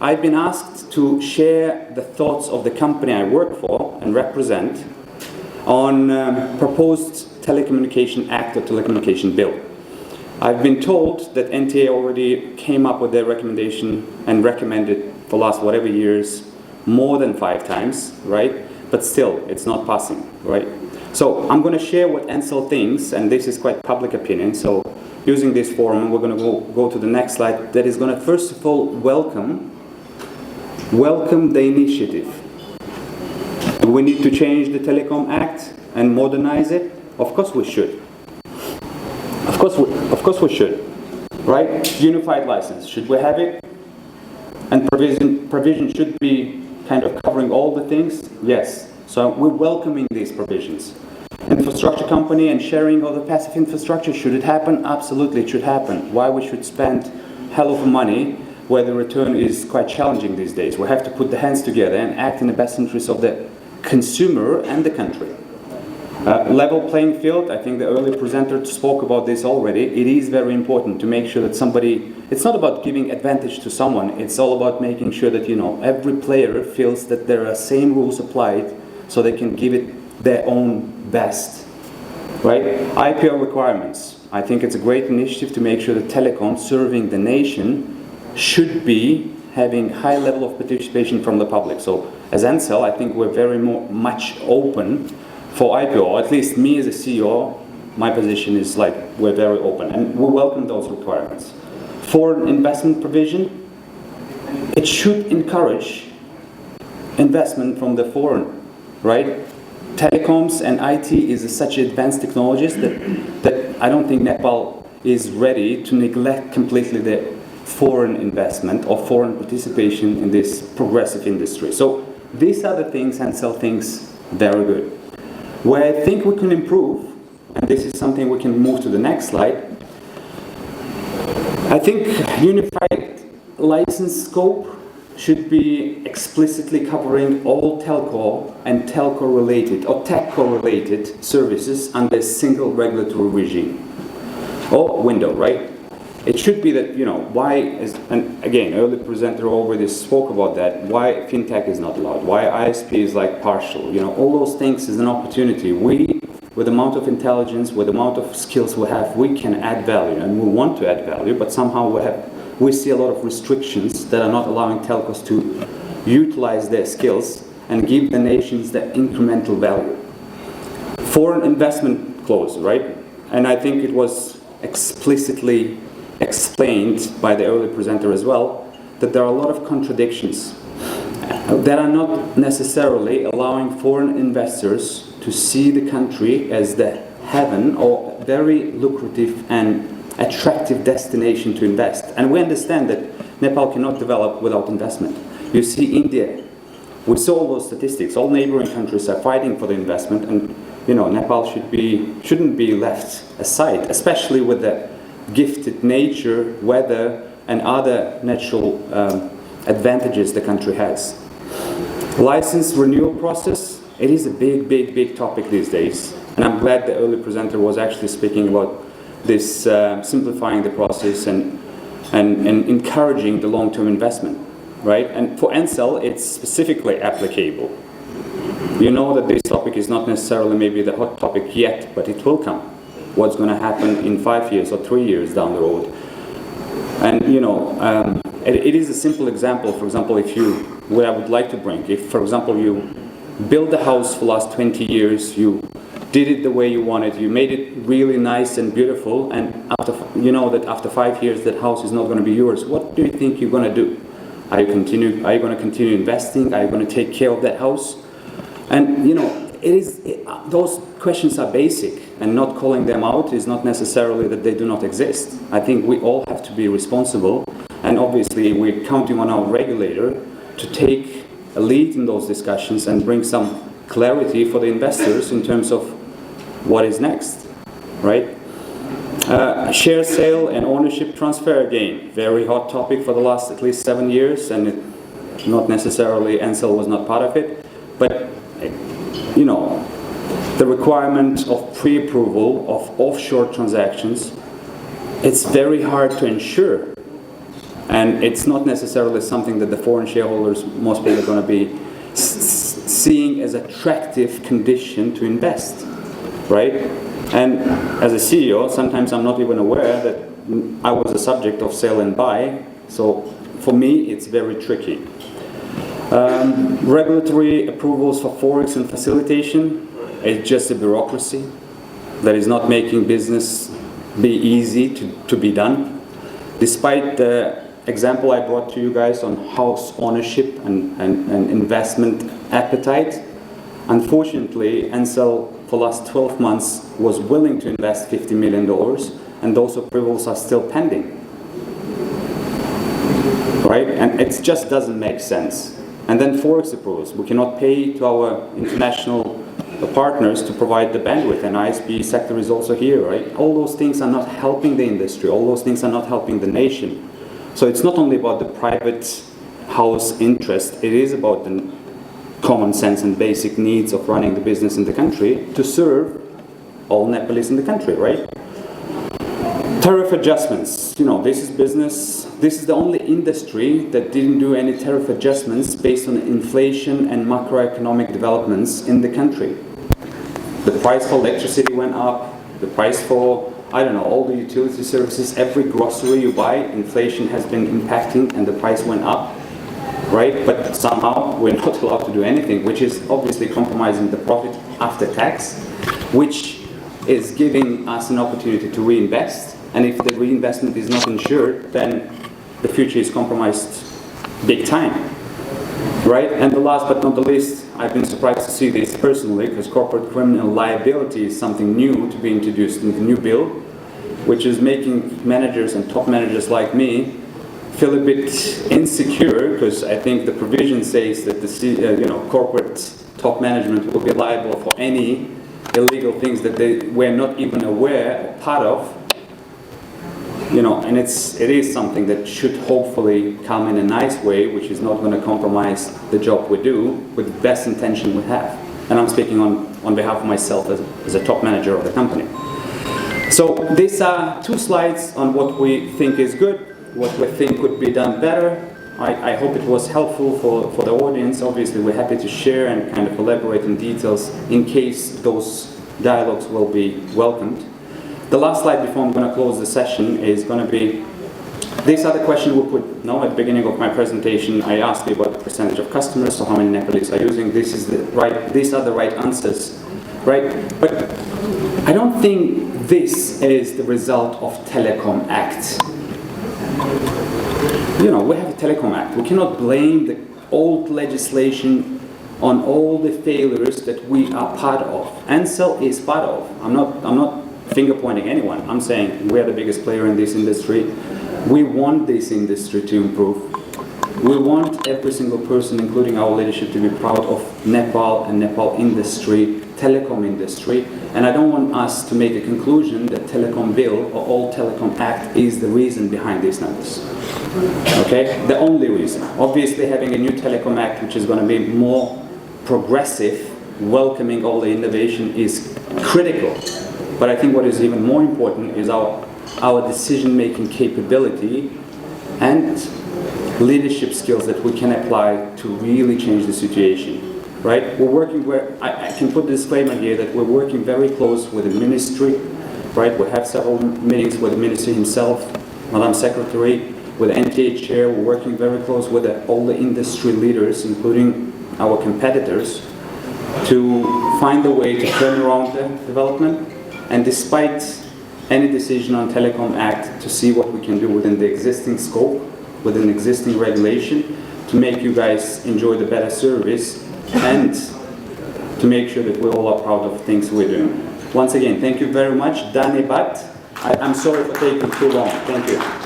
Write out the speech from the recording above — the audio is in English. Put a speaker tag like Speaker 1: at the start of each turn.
Speaker 1: I've been asked to share the thoughts of the company I work for and represent on proposed Telecommunication Act or Telecommunication Bill. I've been told that NTA already came up with their recommendation and recommended for the last whatever years more than 5 times, right? But still, it's not passing, right? So I'm going to share what Ncell thinks, and this is quite public opinion. So using this forum, we're going to go to the next slide. That is going to first of all welcome the initiative. Do we need to change the Telecom Act and modernize it? Of course we should. Of course we should. Right? Unified license. Should we have it? And provision should be kind of covering all the things? Yes. So we're welcoming these provisions. Infrastructure company and sharing of the passive infrastructure, should it happen? Absolutely, it should happen. Why we should spend hell of money where the return is quite challenging these days? We have to put the hands together and act in the best interest of the consumer and the country. Level playing field, I think the earlier presenter spoke about this already. It is very important to make sure that somebody, it's not about giving advantage to someone, it's all about making sure that, you know, every player feels that there are same rules applied so they can give it their own best. Right? IPO requirements. I think it's a great initiative to make sure that telecom serving the nation should be having high level of participation from the public. So as Ncell, I think we're very much open for IPO, or at least me as a CEO, my position is like we're very open, and we welcome those requirements. Foreign investment provision, it should encourage investment from the foreign, right? Telecoms and IT is such advanced technologies that I don't think Nepal is ready to neglect completely the foreign investment or foreign participation in this progressive industry. So these are the things Ncell thinks very good. Where I think we can improve, and this is something we can move to the next slide, I think unified license scope should be explicitly covering all telco and telco-related or tech-related services under a single regulatory regime or window, right? It should be that, you know, why is, and again, early presenter already spoke about that, why fintech is not allowed, why ISP is like partial, you know, all those things is an opportunity. We, with the amount of intelligence, with the amount of skills we have, we can add value, and we want to add value, but somehow we see a lot of restrictions that are not allowing telcos to utilize their skills and give the nations that incremental value. Foreign investment clause, right? And I think it was explicitly explained by the early presenter as well, that there are a lot of contradictions that are not necessarily allowing foreign investors to see the country as the heaven or very lucrative and attractive destination to invest. And we understand that Nepal cannot develop without investment. You see India, we saw all those statistics, all neighboring countries are fighting for the investment, and you know, Nepal shouldn't be left aside, especially with the gifted nature, weather, and other natural advantages the country has. License renewal process, it is a big topic these days, and I'm glad the early presenter was actually speaking about this simplifying the process and encouraging the long-term investment, right? And for Ncell, it's specifically applicable. You know that this topic is not necessarily maybe the hot topic yet, but it will come. What's going to happen in 5 years or 3 years down the road. And you know, it is a simple example. For example, what I would like to bring, if for example you build a house for the last 20 years, you did it the way you wanted, you made it really nice and beautiful, and after, you know that after 5 years that house is not going to be yours, what do you think you're going to do? Are you going to continue investing? Are you going to take care of that house? And you know, those questions are basic, and not calling them out is not necessarily that they do not exist. I think we all have to be responsible, and obviously we're counting on our regulator to take a lead in those discussions and bring some clarity for the investors in terms of what is next, right? Share sale and ownership transfer, again, very hot topic for the last at least 7 years, and not necessarily Ncell was not part of it, but you know, the requirement of pre-approval of offshore transactions, it's very hard to ensure. And it's not necessarily something that the foreign shareholders, most people are going to be seeing as attractive condition to invest, right? And as a CEO, sometimes I'm not even aware that I was a subject of sell and buy. So for me, it's very tricky. Regulatory approvals for Forex and facilitation is just a bureaucracy that is not making business be easy to be done. Despite the example I brought to you guys on house ownership and investment appetite, unfortunately, Ncell for the last 12 months was willing to invest $50 million, and those approvals are still pending. Right? And it just doesn't make sense. And then Forex approvals. We cannot pay to our international partners to provide the bandwidth, and ISP sector is also here, right? All those things are not helping the industry. All those things are not helping the nation. So it's not only about the private house interest, it is about the common sense and basic needs of running the business in the country to serve all Nepalese in the country, right? Tariff adjustments, you know, this is business. This is the only industry that didn't do any tariff adjustments based on inflation and macroeconomic developments in the country. The price for electricity went up, the price for, I don't know, all the utility services, every grocery you buy, inflation has been impacting and the price went up, right? But somehow we're not allowed to do anything, which is obviously compromising the profit after tax, which is giving us an opportunity to reinvest. And if the reinvestment is not insured, then the future is compromised big time, right? And the last but not the least, I've been surprised to see this personally, because corporate criminal liability is something new to be introduced in the new bill, which is making managers and top managers like me feel a bit insecure, because I think the provision says that the corporate top management will be liable for any illegal things that they were not even aware or part of. You know, and it is something that should hopefully come in a nice way, which is not going to compromise the job we do with the best intention we have. And I'm speaking on behalf of myself as a top manager of the company. So these are 2 slides on what we think is good, what we think could be done better. I hope it was helpful for the audience. Obviously, we're happy to share and kind of elaborate in details in case those dialogues will be welcomed. The last slide before I'm going to close the session is going to be, these are the questions we put at the beginning of my presentation. I asked you about the percentage of customers, so how many Nepalese are using. These are the right answers, right? But I don't think this is the result of Telecom Act. You know, we have a Telecom Act. We cannot blame the old legislation on all the failures that we are part of. Ncell is part of. I'm not finger pointing anyone. I'm saying we are the biggest player in this industry. We want this industry to improve. We want every single person, including our leadership, to be proud of Nepal and Nepal industry, telecom industry. And I don't want us to make a conclusion that Telecom Bill or Old Telecom Act is the reason behind these numbers. Okay? The only reason. Obviously, having a new Telecom Act, which is going to be more progressive, welcoming all the innovation, is critical. But I think what is even more important is our decision-making capability and leadership skills that we can apply to really change the situation, right? We're working I can put a disclaimer here that we're working very close with the ministry, right? We have several meetings with the ministry himself, Madam Secretary, with the NTA chair. We're working very close with all the industry leaders, including our competitors, to find a way to turn around the development. And despite any decision on Telecom Act, to see what we can do within the existing scope, within existing regulation, to make you guys enjoy the better service and to make sure that we all are proud of things we're doing. Once again, thank you very much. Dhanyabad. I'm sorry for taking too long. Thank you.